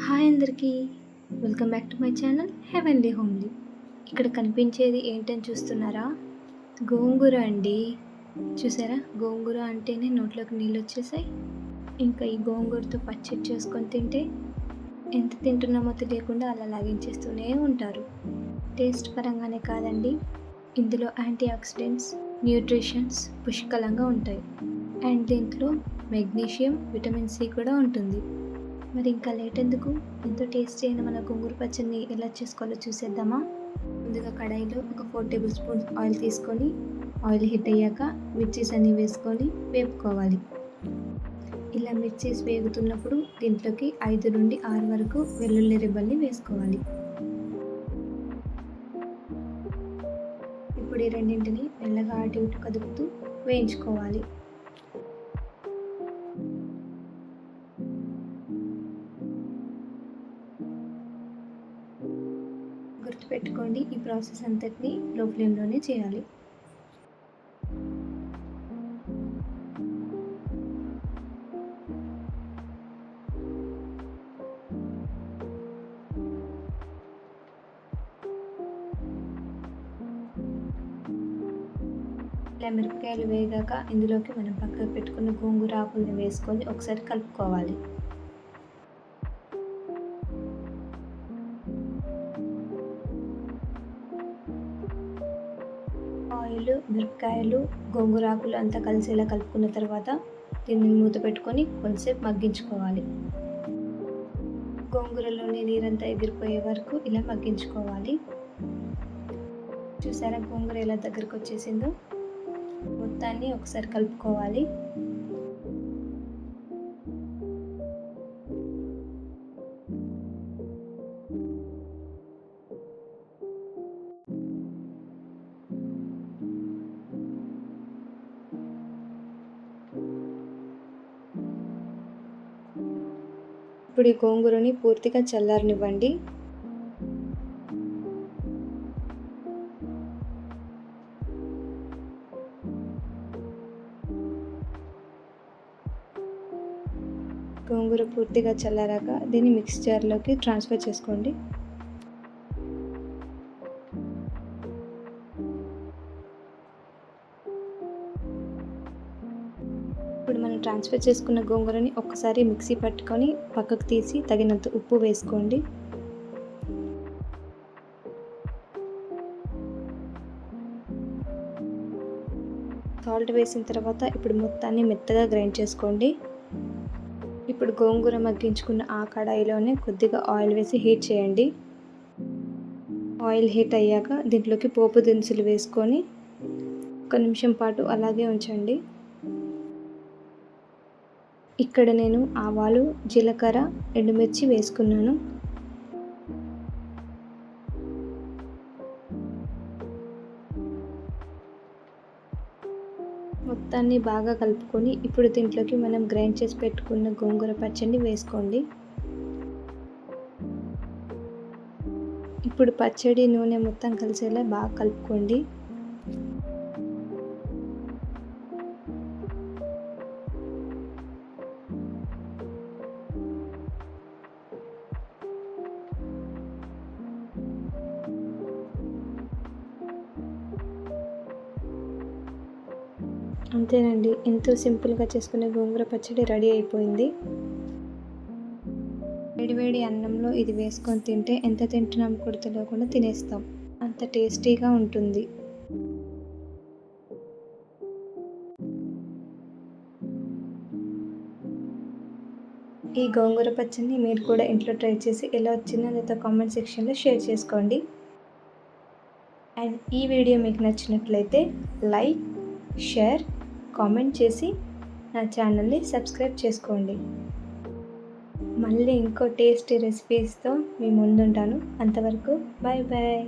Hi అందరికీ. Welcome back to my channel heavenly homely. ఇక్కడ కనిపించేది ఏంటని చూస్తున్నారా? గోంగూర అండి. చూసారా? గోంగూర అంటేనే నోట్లోకి నీళ్ళు వచ్చేసాయి. ఇంకా ఈ గోంగూరతో పచ్చడి చేసుకొని తింటే ఎంత తింటున్నామో తెలియకుండా అలా లాగించేస్తూనే ఉంటారు. టేస్ట్ పరంగానే కాదండి, ఇందులో యాంటీ ఆక్సిడెంట్స్, న్యూట్రిషన్స్ పుష్కలంగా ఉంటాయి. అండ్ దీంట్లో మెగ్నీషియం, విటమిన్ సి కూడా ఉంటుంది. మరి ఇంకా లేట్ ఎందుకు? ఎంతో టేస్టీ అయిన మన గోంగూర పచ్చడిని ఎలా చేసుకోవాలో చూసేద్దామా? ముందుగా కడాయిలో ఒక 4 టేబుల్ స్పూన్స్ ఆయిల్ తీసుకొని, ఆయిల్ హీట్ అయ్యాక మిర్చీస్ అన్నీ వేసుకొని వేపుకోవాలి. ఇలా మిర్చీస్ వేగుతున్నప్పుడు దీంట్లోకి 5 నుండి 6 వరకు వెల్లుల్లి రెబ్బల్ని వేసుకోవాలి. ఇప్పుడు ఈ రెండింటిని మెల్లగా అటు ఇటు కదుపుతూ వేయించుకోవాలి. గుర్తుపెట్టుకోండి, ఈ ప్రాసెస్ అంతటిని లో ఫ్లేమ్లోనే చేయాలి. ఇలా మిరపకాయలు వేగాక ఇందులోకి మనం పక్కకు పెట్టుకున్న గోంగూర ఆకుల్ని వేసుకొని ఒకసారి కలుపుకోవాలి. ఆయిల్, మిరపకాయలు, గోంగూర ఆకులు అంతా కలిసేలా కలుపుకున్న తర్వాత దీన్ని మూత పెట్టుకొని కొంచెంసేపు మగ్గించుకోవాలి. గోంగూరలోని నీరంతా ఎగిరిపోయే వరకు ఇలా మగ్గించుకోవాలి. చూసారా గోంగూర ఎలా దగ్గరకు వచ్చేసిందో? మొత్తాన్ని ఒకసారి కలుపుకోవాలి. ఇప్పుడు ఈ గోంగూరని పూర్తిగా చల్లారనివ్వండి. గోంగూర పూర్తిగా చల్లారాక దీన్ని మిక్స్ జార్లోకి ట్రాన్స్ఫర్ చేసుకోండి. ఇప్పుడు మనం ట్రాన్స్ఫర్ చేసుకున్న గోంగూరని ఒక్కసారి మిక్సీ పట్టుకొని పక్కకు తీసి తగినంత ఉప్పు వేసుకోండి. సాల్ట్ వేసిన తర్వాత ఇప్పుడు మొత్తాన్ని మెత్తగా గ్రైండ్ చేసుకోండి. ఇప్పుడు గోంగూర మగ్గించుకున్న ఆ కడాయిలోనే కొద్దిగా ఆయిల్ వేసి హీట్ చేయండి. ఆయిల్ హీట్ అయ్యాక దీంట్లోకి పోపు దినుసులు వేసుకొని 1 నిమిషం పాటు అలాగే ఉంచండి. ఇక్కడ నేను ఆవాలు, జీలకర్ర, ఎండుమిర్చి వేసుకున్నాను. మొత్తాన్ని బాగా కలుపుకొని ఇప్పుడు దీంట్లోకి మనం గ్రైండ్ చేసి పెట్టుకున్న గోంగూర పచ్చడిని వేసుకోండి. ఇప్పుడు పచ్చడి నూనె మొత్తం కలిసేలా బాగా కలుపుకోండి. అంతేనండి, ఎంతో సింపుల్గా చేసుకునే గోంగూర పచ్చడి రెడీ అయిపోయింది. వేడివేడి అన్నంలో ఇది వేసుకొని తింటే ఎంత తింటున్నాం కూడా తెలియకుండా తినేస్తాం, అంత టేస్టీగా ఉంటుంది. ఈ గోంగూర పచ్చడిని మీరు కూడా ఇంట్లో ట్రై చేసి ఎలా వచ్చిందో నాతో కామెంట్ సెక్షన్లో షేర్ చేసుకోండి. అండ్ ఈ వీడియో మీకు నచ్చినట్లయితే లైక్, షేర్, కామెంట్ చేసి నా ఛానల్ని సబ్స్క్రైబ్ చేసుకోండి. మళ్ళీ ఇంకో టేస్టీ రెసిపీస్తో మీ ముందుంటాను. అంతవరకు బాయ్ బాయ్.